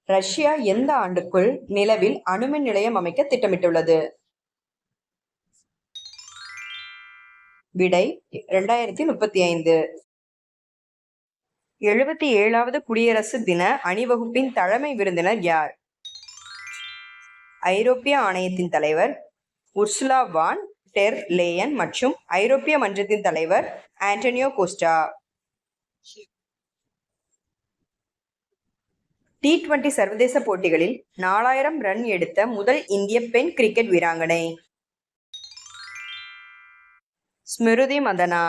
Russia எந்த ஆண்டுக்குள் நிலவில் அணுமின் நிலையம் அமைக்க திட்டமிட்டுள்ளது? விடை 2035. 77வது குடியரசு தின அணிவகுப்பின் தலைமை விருந்தினர் யார்? ஐரோப்பிய ஆணையத்தின் தலைவர் உர்சுலா வான் டெர் லேயன் மற்றும் ஐரோப்பிய மன்றத்தின் தலைவர் ஆண்டனியோ கோஸ்டா. T20 சர்வதேச போட்டிகளில் 4000 ரன் எடுத்த முதல் இந்திய பெண் கிரிக்கெட் வீராங்கனை ஸ்மிருதி மந்தனா.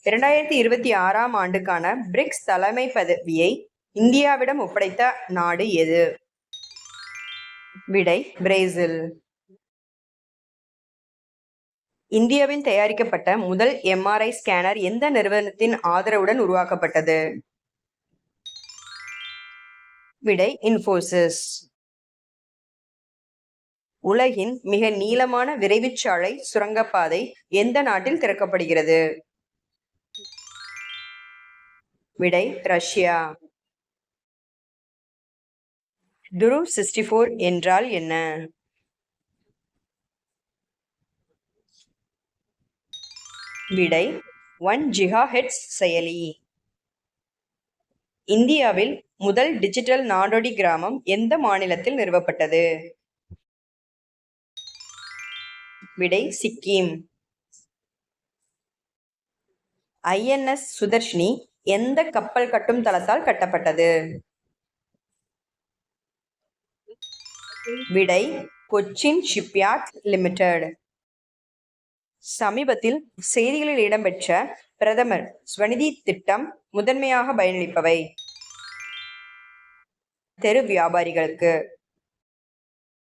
2026ஆம் ஆண்டுக்கான பிரிக்ஸ் தலைமை பதவியை இந்தியாவிடம் ஒப்படைத்த நாடு எது? விடை பிரேசில். இந்தியாவில் தயாரிக்கப்பட்ட முதல் MRI ஸ்கேனர் எந்த நிறுவனத்தின் ஆதரவுடன் உருவாக்கப்பட்டது? விடை இன்ஃபோசிஸ். உலகின் மிக நீளமான விரைவுச்சாலை சுரங்கப்பாதை எந்த நாட்டில் திறக்கப்படுகிறது? விடை ரஷ்யா. துருவ் 64 என்றால் என்ன? விடை 1 GHz செயலி. இந்தியாவில் முதல் டிஜிட்டல் நாடோடி கிராமம் எந்த மாநிலத்தில் நிறுவப்பட்டது? விடை சிக்கிம். INS சுதர்ஷினி எந்த கப்பல் கட்டும் தளத்தால் கட்டப்பட்டது? விடை கொச்சின் ஷிப்யார்ட் லிமிடெட். சமீபத்தில் செய்திகளில் இடம்பெற்ற பிரதமர் ஸ்வநிதி திட்டம் முதன்மையாக பயனளிப்பவை தெரு வியாபாரிகளுக்கு.